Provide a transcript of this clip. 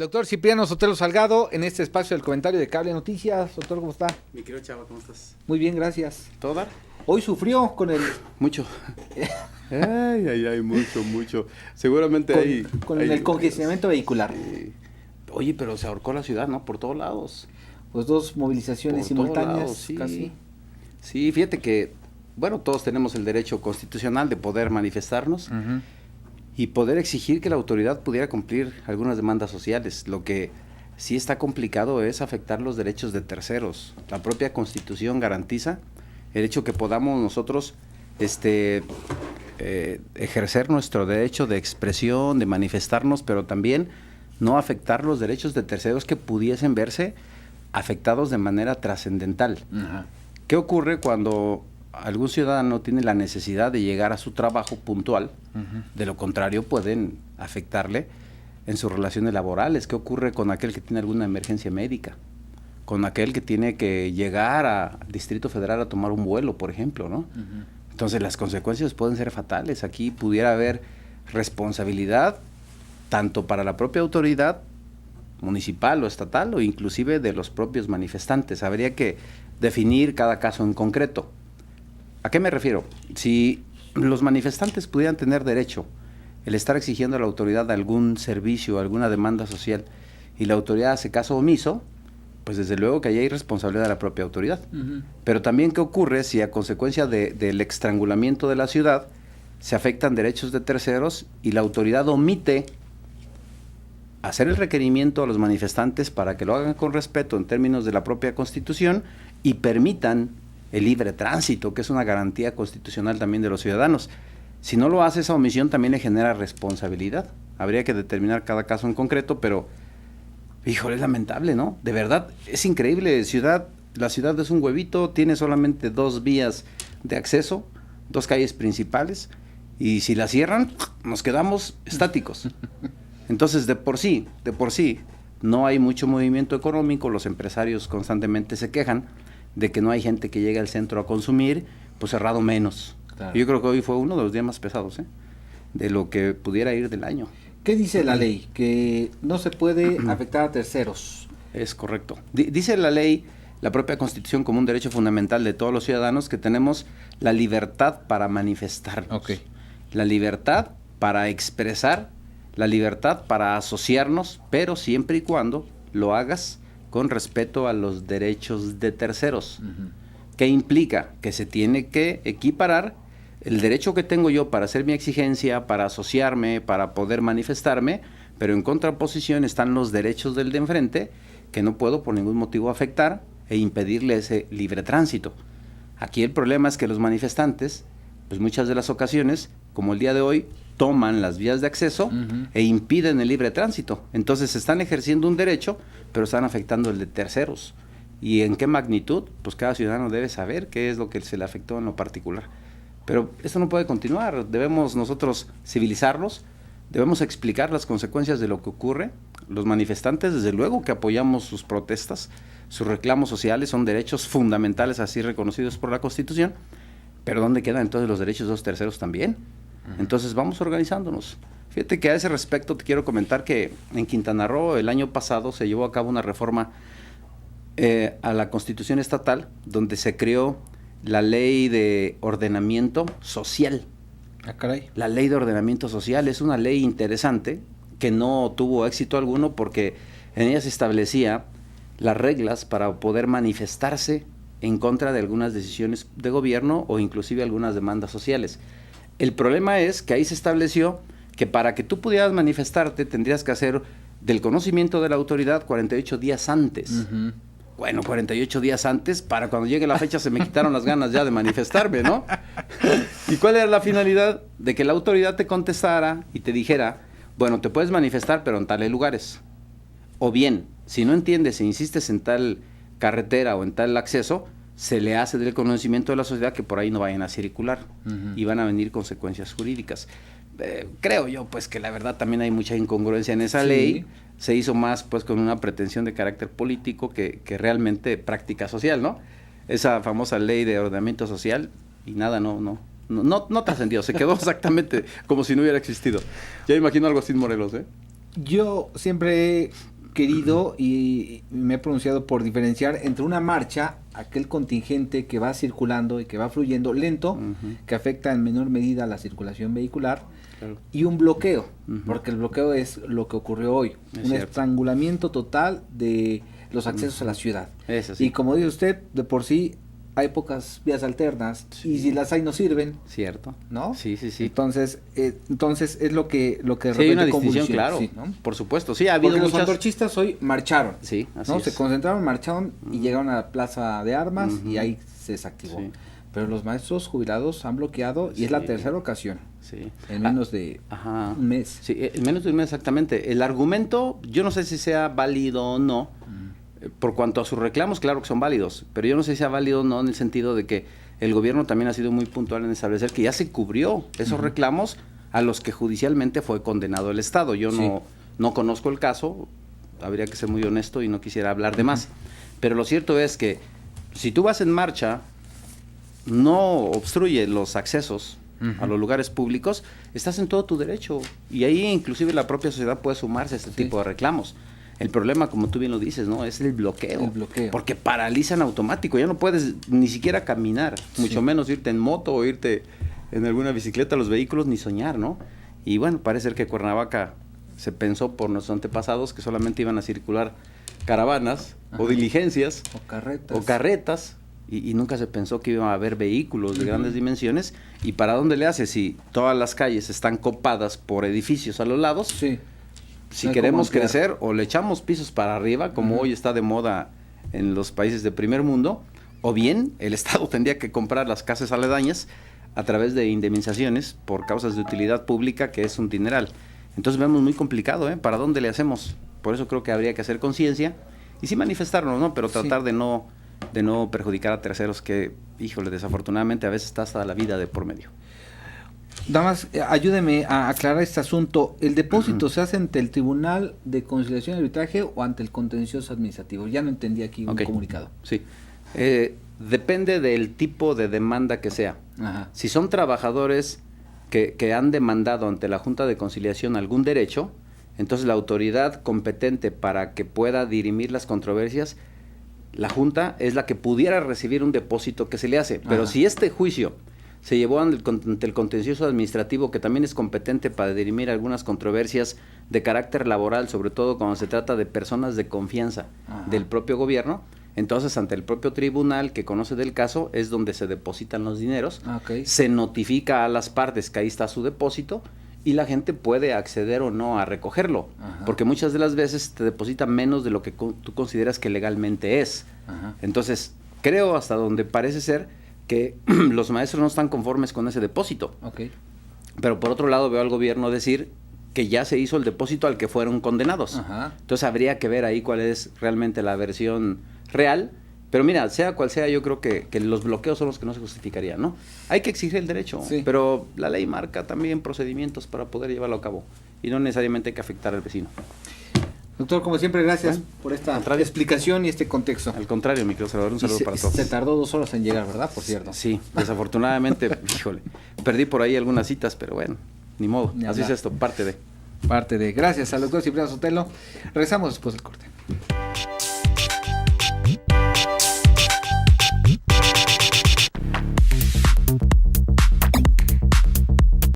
El doctor Cipriano Sotelo Salgado en este espacio del comentario de Cable Noticias. Doctor, ¿cómo está? Mi querido Chava, ¿cómo estás? Muy bien, gracias. ¿Todo dar? Hoy sufrió con el... Mucho. Mucho. Seguramente con el congestionamiento vehicular. Oye, pero se ahorcó la ciudad, ¿no? Por todos lados. Pues dos movilizaciones simultáneas, lados, sí. casi. Sí, fíjate que, bueno, todos tenemos el derecho constitucional de poder manifestarnos y poder exigir que la autoridad pudiera cumplir algunas demandas sociales. Lo que sí está complicado es afectar los derechos de terceros. La propia Constitución garantiza el hecho que podamos nosotros ejercer nuestro derecho de expresión, de manifestarnos, pero también no afectar los derechos de terceros que pudiesen verse afectados de manera trascendental. ¿Qué ocurre cuando algún ciudadano tiene la necesidad de llegar a su trabajo puntual? De lo contrario, pueden afectarle en sus relaciones laborales. ¿Qué ocurre con aquel que tiene alguna emergencia médica? Con aquel que tiene que llegar al Distrito Federal a tomar un vuelo, por ejemplo, ¿no? Entonces, las consecuencias pueden ser fatales. Aquí pudiera haber responsabilidad tanto para la propia autoridad municipal o estatal o inclusive de los propios manifestantes. Habría que definir cada caso en concreto. ¿A qué me refiero? Si los manifestantes pudieran tener derecho el estar exigiendo a la autoridad algún servicio, alguna demanda social, y la autoridad hace caso omiso, pues desde luego que ahí hay responsabilidad de la propia autoridad. Pero también, ¿qué ocurre si a consecuencia del estrangulamiento de la ciudad se afectan derechos de terceros y la autoridad omite hacer el requerimiento a los manifestantes para que lo hagan con respeto en términos de la propia Constitución y permitan el libre tránsito, que es una garantía constitucional también de los ciudadanos? Si no lo hace, esa omisión también le genera responsabilidad. Habría que determinar cada caso en concreto, pero, híjole, es lamentable, ¿no? De verdad, es increíble. La ciudad es un huevito, tiene solamente 2 vías de acceso, 2 calles principales, y si la cierran, nos quedamos estáticos. Entonces, de por sí, no hay mucho movimiento económico, los empresarios constantemente se quejan de que no hay gente que llegue al centro a consumir, pues cerrado menos. Claro. Yo creo que hoy fue uno de los días más pesados, de lo que pudiera ir del año. ¿Qué dice la ley? Que no se puede afectar a terceros. Es correcto. Dice la ley, la propia Constitución, como un derecho fundamental de todos los ciudadanos, que tenemos la libertad para manifestarnos, la libertad para expresar, la libertad para asociarnos, pero siempre y cuando lo hagas con respeto a los derechos de terceros. ¿Qué implica? Que se tiene que equiparar el derecho que tengo yo para hacer mi exigencia, para asociarme, para poder manifestarme, pero en contraposición están los derechos del de enfrente, que no puedo por ningún motivo afectar e impedirle ese libre tránsito. Aquí el problema es que los manifestantes, pues muchas de las ocasiones, como el día de hoy, toman las vías de acceso e impiden el libre tránsito. Entonces están ejerciendo un derecho, pero están afectando el de terceros. ¿Y en qué magnitud? Pues cada ciudadano debe saber qué es lo que se le afectó en lo particular. Pero esto no puede continuar. Debemos nosotros civilizarlos, debemos explicar las consecuencias de lo que ocurre. Los manifestantes, desde luego que apoyamos sus protestas, sus reclamos sociales, son derechos fundamentales así reconocidos por la Constitución, pero ¿dónde quedan entonces los derechos de los terceros también? Entonces vamos organizándonos. Fíjate que a ese respecto te quiero comentar que en Quintana Roo el año pasado se llevó a cabo una reforma a la Constitución estatal, donde se creó la Ley de Ordenamiento Social. La Ley de Ordenamiento Social es una ley interesante que no tuvo éxito alguno porque en ella se establecía las reglas para poder manifestarse en contra de algunas decisiones de gobierno o inclusive algunas demandas sociales. El problema es que ahí se estableció que para que tú pudieras manifestarte tendrías que hacer del conocimiento de la autoridad 48 días antes. Bueno, 48 días antes, para cuando llegue la fecha se me quitaron las ganas ya de manifestarme, ¿no? ¿Y cuál era la finalidad? De que la autoridad te contestara y te dijera, bueno, te puedes manifestar, pero en tales lugares. O bien, si no entiendes e insistes en tal carretera o en tal acceso, se le hace del conocimiento de la sociedad que por ahí no vayan a circular y van a venir consecuencias jurídicas. Creo yo pues que la verdad también hay mucha incongruencia en esa ley. Se hizo más pues con una pretensión de carácter político que realmente práctica social, ¿no? Esa famosa ley de ordenamiento social y nada, no trascendió, se quedó exactamente como si no hubiera existido. Ya imagino algo así en Morelos, Yo siempre he querido y me he pronunciado por diferenciar entre una marcha, aquel contingente que va circulando y que va fluyendo lento, que afecta en menor medida la circulación vehicular, y un bloqueo, porque el bloqueo es lo que ocurrió hoy, un estrangulamiento total de los accesos a la ciudad. Eso sí. Y como dice usted, de por sí hay pocas vías alternas, y si las hay no sirven. Cierto. ¿No? Sí. Entonces es lo que sí, hay una distinción, claro, sí, ¿no? Por supuesto. Sí, ha habido porque los antorchistas hoy marcharon. Sí, así ¿no? es. Se concentraron, marcharon y llegaron a la plaza de armas y ahí se desactivó. Sí. Pero los maestros jubilados han bloqueado y es la tercera ocasión. Sí. En menos de un mes. Sí, en menos de un mes exactamente. El argumento, yo no sé si sea válido o no. Por cuanto a sus reclamos, claro que son válidos, pero yo no sé si sea válido o no en el sentido de que el gobierno también ha sido muy puntual en establecer que ya se cubrió esos reclamos a los que judicialmente fue condenado el Estado. Yo no conozco el caso, habría que ser muy honesto y no quisiera hablar de más. Pero lo cierto es que si tú vas en marcha, no obstruye los accesos a los lugares públicos, estás en todo tu derecho. Y ahí inclusive la propia sociedad puede sumarse a este tipo de reclamos. El problema, como tú bien lo dices, ¿no? Es el bloqueo. El bloqueo. Porque paralizan automático. Ya no puedes ni siquiera caminar, mucho menos irte en moto o irte en alguna bicicleta, los vehículos, ni soñar, ¿no? Y bueno, parece ser que Cuernavaca se pensó por nuestros antepasados que solamente iban a circular caravanas o diligencias o carretas y nunca se pensó que iba a haber vehículos de grandes dimensiones. ¿Y para dónde le hace si todas las calles están copadas por edificios a los lados? Sí. Si queremos crecer, o le echamos pisos para arriba, como hoy está de moda en los países de primer mundo, o bien el Estado tendría que comprar las casas aledañas a través de indemnizaciones por causas de utilidad pública, que es un dineral. Entonces vemos muy complicado, ¿para dónde le hacemos? Por eso creo que habría que hacer conciencia y sí manifestarnos, ¿no? Pero tratar de no perjudicar a terceros que, híjole, desafortunadamente a veces está hasta la vida de por medio. Nada más, ayúdeme a aclarar este asunto. ¿El depósito se hace ante el Tribunal de Conciliación y Arbitraje o ante el Contencioso Administrativo? Ya no entendí aquí un comunicado. Sí. Depende del tipo de demanda que sea. Si son trabajadores que han demandado ante la Junta de Conciliación algún derecho, entonces la autoridad competente para que pueda dirimir las controversias, la Junta es la que pudiera recibir un depósito que se le hace. Pero si este juicio se llevó ante el Contencioso Administrativo, que también es competente para dirimir algunas controversias de carácter laboral, sobre todo cuando se trata de personas de confianza del propio gobierno, entonces ante el propio tribunal que conoce del caso es donde se depositan los dineros, se notifica a las partes que ahí está su depósito y la gente puede acceder o no a recogerlo, porque muchas de las veces te depositan menos de lo que tú consideras que legalmente es. Entonces, creo hasta donde parece ser que los maestros no están conformes con ese depósito. Pero por otro lado veo al gobierno decir que ya se hizo el depósito al que fueron condenados. Entonces habría que ver ahí cuál es realmente la versión real. Pero mira, sea cual sea, yo creo que los bloqueos son los que no se justificarían, ¿no? Hay que exigir el derecho, pero la ley marca también procedimientos para poder llevarlo a cabo. Y no necesariamente hay que afectar al vecino. Doctor, como siempre, gracias por esta explicación y este contexto. Al contrario, mi querido Salvador, un saludo para todos. Se tardó 2 horas en llegar, ¿verdad? Por cierto. Sí, desafortunadamente, híjole, perdí por ahí algunas citas, pero bueno, ni modo, así es esto, parte de. Gracias al doctor Cipriano Sotelo. Regresamos después del corte.